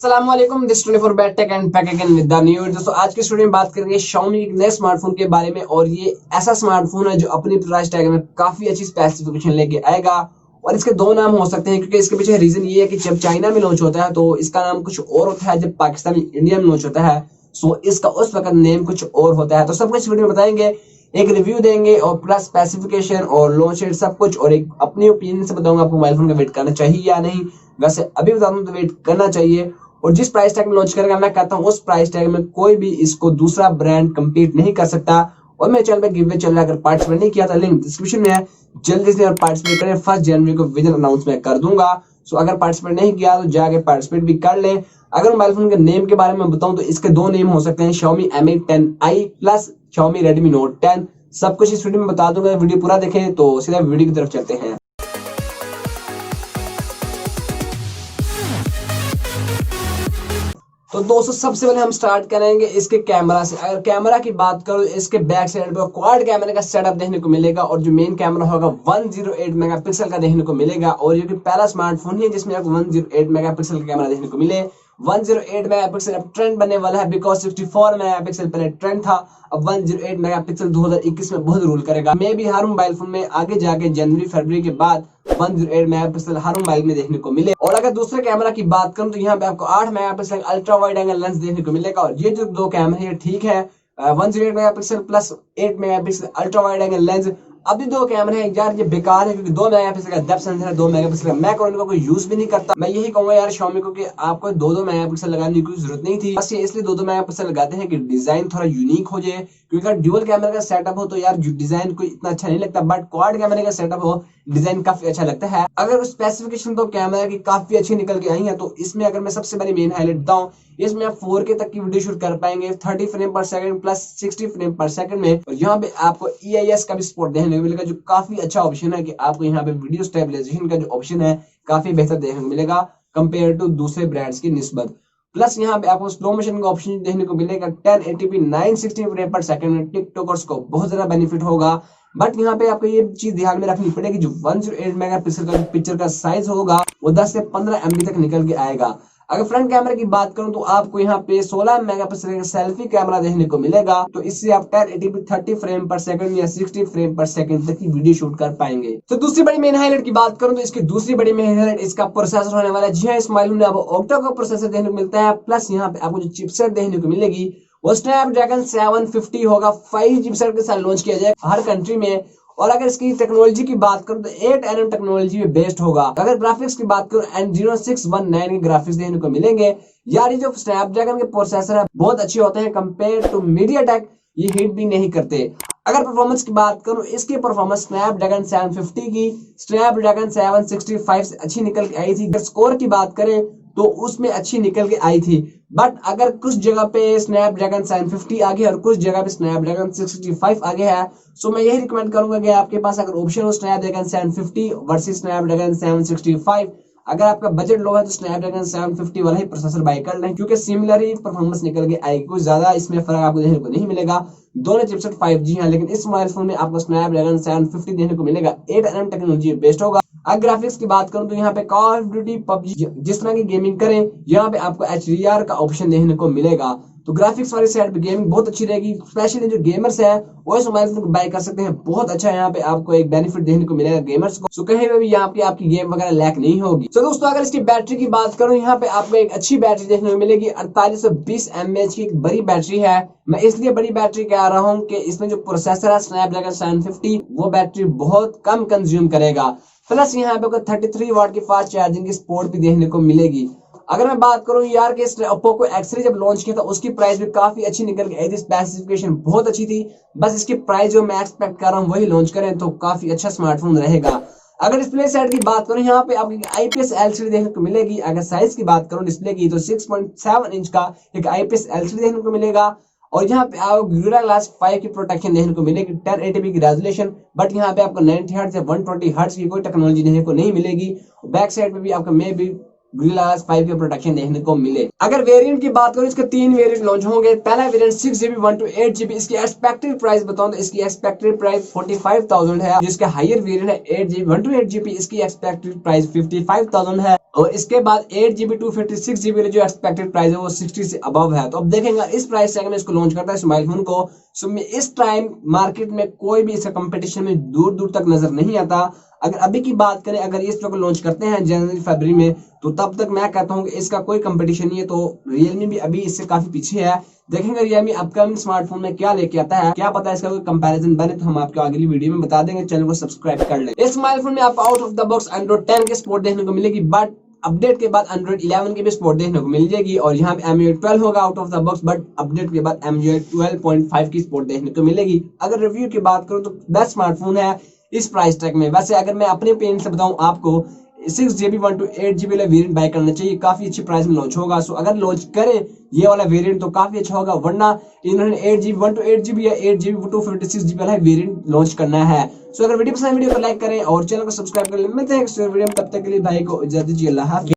अस्सलामुअलैकुम this 24 bat tech and pack again with the new. दोस्तों आज की स्टूडियो में बात करेंगे Xiaomi के नए स्मार्टफोन के बारे में। और ये ऐसा स्मार्टफोन है जो अपनी प्राइस टैग में काफी अच्छी स्पेसिफिकेशन लेके आएगा। और इसके दो नाम हो सकते हैं क्योंकि इसके पीछे रीजन ये है कि जब चाइना में लॉन्च होता है तो इसका नाम कुछ और होता है, जब पाकिस्तान इंडिया में लॉन्च होता है सो इसका उस वक्त नेम कुछ और होता है। तो सब कुछ वीडियो में बताएंगे, एक रिव्यू देंगे और प्लस स्पेसिफिकेशन और लॉन्च डेट सब कुछ, और एक अपनी ओपिनियन से बताऊंगा आपको मोबाइल फोन का वेट करना चाहिए या नहीं। वैसे अभी बता दूं तो वेट करना चाहिए। और जिस प्राइस टैग में लॉन्च करेगा मैं कहता हूँ उस प्राइस टैग में कोई भी इसको दूसरा ब्रांड कम्पीट नहीं कर सकता। और मेरे चैनल पे गिव अवे चल रहा है, अगर पार्टिसिपेट नहीं किया था लिंक डिस्क्रिप्शन में है, जल्दी से और पार्टिसिपेट करें। 1 जनवरी को विनर अनाउंस मैं कर दूंगा। सो अगर पार्टिसिपेट नहीं किया तो जाके पार्टिसिपेट भी कर ले। अगर मोबाइल फोन के नेम के बारे में बताऊं तो इसके दो नेम हो सकते हैं, Xiaomi Mi 10i plus Xiaomi Redmi Note 10। सब कुछ इस वीडियो में बता दूंगा, वीडियो पूरा देखें। तो सीधा वीडियो की तरफ चलते हैं। तो दोस्तों सबसे पहले हम स्टार्ट करेंगे इसके कैमरा से। अगर कैमरा की बात करूं इसके बैक साइड पर क्वाड कैमरे का सेटअप देखने को मिलेगा और जो मेन कैमरा होगा 108 मेगापिक्सल का देखने को मिलेगा। और ये पहला स्मार्टफोन है जिसमें आपको 108 मेगापिक्सल का कैमरा देखने को मिले। 108 मेगापिक्सल अब ट्रेंड बनने वाला है बिकॉज 64 मेगापिक्सल पहले ट्रेंड था। अब 108 मेगापिक्सल 2021 में बहुत रूल करेगा। मैं भी हर मोबाइल फोन में आगे जाके जनवरी फरवरी के बाद 108 मेगापिक्सल हर मोबाइल में देखने को मिले। और अगर दूसरे कैमरा की बात करूं तो यहाँ पे आपको 8 megapixel ultra wide angle lens देखने को मिलेगा। और ये जो दो कैमरे हैं ठीक है, 108 megapixel plus 8 megapixel ultra wide angle lens. अभी दो कैमरे हैं यार ये बेकार है क्योंकि 2 मेगापिक्सल का डेप्थ सेंसर है, 2 मेगापिक्सल का मैं इनका कोई यूज भी नहीं करता। मैं यही कहूंगा यार Xiaomi को कि आपको 2 मेगापिक्सल लगाने की कोई जरूरत नहीं थी, बस ये इसलिए 2 मेगापिक्सल लगाते हैं कि डिजाइन थोड़ा यूनिक हो जाए। क्योंकि अगर ड्यूअल कैमरा का सेटअप हो तो यार डिजाइन कोई इतना अच्छा नहीं लगता, बट क्वाड कैमरे का सेटअप हो डिजाइन काफी अच्छा लगता है। अगर स्पेसिफिकेशन तो कैमरा की काफी अच्छी निकल के आई है। तो इसमें अगर मैं सबसे बड़ी मेन हाईलाइट बताऊं, इसमें आप 4K तक की वीडियो शूट कर पाएंगे 30 फ्रेम पर सेकंड प्लस 60 फ्रेम पर सेकंड में। और यहाँ पे आपको EIS का भी सपोर्ट देखने को मिलेगा जो काफी अच्छा ऑप्शन है कि आपको यहाँ पे वीडियो स्टेबलाइजेशन का जो ऑप्शन है काफी बेहतर देखने को मिलेगा कंपेयर टू दूसरे ब्रांड्स की निस्बत। प्लस यहाँ पे आपको स्लो मोशन का ऑप्शन देखने को मिलेगा 1080p 960 फ्रेम पर सेकंड में। टिकटॉकर्स को बहुत ज्यादा बेनिफिट होगा। बट यहाँ पे आपको ये चीज ध्यान में रखनी पड़ेगी, जो 108 मेगापिक्सल का पिक्चर का साइज होगा वो 10 से 15 MB तक निकल के आएगा। अगर फ्रंट कैमरा की बात करूं तो आपको यहाँ पे 16 मेगापिक्सल का सेल्फी कैमरा देखने को मिलेगा। तो इससे आप 1080p 30 फ्रेम पर सेकंड या 60 फ्रेम पर सेकंड तक की वीडियो शूट कर पाएंगे। तो दूसरी बड़ी मेन हाईलाइट की बात करूं तो इसकी दूसरी बड़ी मेन हाईलाइट इसका प्रोसेसर होने वाला है। जी हाँ, इस मोबाइल में आपको ऑक्टा का प्रोसेसर देखने को मिलता है। प्लस यहाँ पे आपको जो चिपसेट देखने को मिलेगी वो स्नैपड्रैगन 750 होगा। 5 चिपसेट के साथ लॉन्च किया जाए हर कंट्री में। और अगर इसकी टेक्नोलॉजी की बात करूं तो 8nm टेक्नोलॉजी में बेस्ड होगा। अगर ग्राफिक्स की बात करूं Adreno 619 के ग्राफिक्स देखने को मिलेंगे। यार ये जो स्नैपड्रैगन के प्रोसेसर है बहुत अच्छे होते हैं कंपेयर टू मीडियाटेक, ये हिट भी नहीं करते। अगर परफॉर्मेंस की बात करूं इसकी परफॉर्मेंस स्नैपड्रैगन 750 की स्नैपड्रैगन 765 से अच्छी निकल के आई थी। अगर स्कोर की बात करें तो उसमें अच्छी निकल के आई थी। बट अगर कुछ जगह पे स्नैपड्रैगन 750 आगे और कुछ जगह पे स्नैपड्रैगन 665 आगे है, सो मैं यही रिकमेंड करूंगा कि आपके पास अगर ऑप्शन हो स्नैपड्रैगन 750 वर्सेस स्नैपड्रैगन 765, अगर आपका बजट लो है तो स्नैपड्रैगन 750 वाला ही प्रोसेसर बाय कर लें क्योंकि सिमिलर ही परफॉर्मेंस निकल के आएगी, कोई ज्यादा इसमें फर्क आपको देखने को नहीं मिलेगा। दोनों चिपसेट 5G हैं, लेकिन इस मोबाइल फोन में आपको स्नैपड्रैगन 750 देखने को मिलेगा। 8nm टेक्नोलॉजी बेस्ड होगा। अगर ग्राफिक्स की बात करूं तो यहाँ पे कॉल ऑफ ड्यूटी पबजी जिस तरह की गेमिंग करें यहाँ पे आपको HDR का ऑप्शन देखने को मिलेगा। तो ग्राफिक्स वाली साइड पे गेमिंग बहुत अच्छी रहेगी। स्पेशली जो गेमर्स है वो इस मोबाइल फोन को बाय कर सकते हैं। बहुत अच्छा यहाँ पे आपको एक बेनिफिट देखने को मिलेगा गेमर्स को। सो कहीं पे भी यहाँ पे आपकी गेम वगैरह लैक नहीं होगी। तो दोस्तों अगर इसकी बैटरी की बात करूं यहाँ पे आपको एक अच्छी बैटरी देखने को मिलेगी। 4820 mAh की एक बड़ी बैटरी है। मैं इसलिए बड़ी बैटरी कह रहा हूँ कि इसमें जो प्रोसेसर है स्नैपड्रैगन 750 वो बैटरी बहुत कम कंज्यूम करेगा। प्लस यहाँ पे 33 वाट की फास्ट चार्जिंग की सपोर्ट भी देखने को मिलेगी। अगर मैं बात करूं यार कि पोको X3 जब लॉन्च किया था उसकी प्राइस भी काफी अच्छी निकल के आई थी, स्पेसिफिकेशन बहुत अच्छी थी। बस इसकी प्राइस जो मैं एक्सपेक्ट कर रहा हूं वही लॉन्च करें तो काफी अच्छा स्मार्टफोन रहेगा। अगर डिस्प्ले साइड की बात करूं यहाँ पे आपको IPS LCD देखने को मिलेगी। अगर साइज की बात करूं डिस्प्ले की तो 6.7 इंच का एक IPS LCD देखने को मिलेगा। और यहाँ पे आपको गोरिल्ला ग्लास 5 की प्रोटेक्शन देखने को मिलेगी, 1080p की रेजोल्यूशन। बट यहाँ पे आपको 90 हर्ट्ज या 120 हर्ट्ज की कोई टेक्नोलॉजी देखने को नहीं मिलेगी। बैक साइड पे भी आपको मे भी गोरिल्ला ग्लास 5 के प्रोटेक्शन देखने को मिले। अगर वेरिएंट की बात करूं, इसके 3 वेरिएंट लॉन्च होंगे। पहला वेरिएंट 6GB 128GB, इसकी एक्सपेक्टेड प्राइस बताऊं तो इसकी एक्सपेक्टेड प्राइस 45,000 है। जिसका हायर वेरिएंट है 8GB 128GB, इसकी एक्सपेक्टेड प्राइस 55,000 है। और इसके बाद 8GB 256GB जो एक्सपेक्टेड प्राइस है वो 60 से अबव है। तो अब देखेंगे इस प्राइस टैग में इसको लॉन्च करता है स्माइल फोन को। सो इस टाइम मार्केट में कोई भी इसका कंपटीशन में दूर दूर तक नजर नहीं आता। अगर अभी की बात करें, अगर इस वक्त लॉन्च करते हैं जनवरी फरवरी में, तो तब तक मैं कहता हूं कि इसका कोई कंपटीशन नहीं है। तो रियलमी भी अभी इससे काफी पीछे है। देखेंगे रियलमी अपकमिंग स्मार्टफोन में क्या लेके आता है, क्या पता इसका कोई कंपैरिजन बने तो हम आपको अगली वीडियो में बता देंगे। चैनल को सब्सक्राइब कर लें। इस स्मार्ट फोन में आपको out of the box Android 10 की सपोर्ट देखने को मिलेगी, बट अपडेट के बाद एंड्रॉइड 11 की भी सपोर्ट देखने को मिल जाएगी। और यहाँ पे MUI 12 होगा out of the box, but update के बाद MUI 12.5 की सपोर्ट देखने को मिलेगी। अगर रिव्यू की बात करूं तो बेस्ट स्मार्टफोन है इस प्राइस टैग में। वैसे अगर मैं अपने ओपिनियन से बताऊं आपको, 6GB 128GB वाला वेरिएंट बाय करना चाहिए, काफी अच्छी प्राइस में लॉन्च होगा। सो अगर लॉन्च करें ये वाला वेरिएंट तो काफी अच्छा होगा, वरना इन्होंने 8GB 128GB या 8GB 256GB वाला वेरिएंट लॉन्च करना है। सो अगर वीडियो पसंद है वीडियो को लाइक करें और चैनल को सब्सक्राइब कर लें। मिलते हैं नेक्स्ट वीडियो में, तब तक के लिए भाई को इजाजत दीजिए। अल्लाह हाफिज़।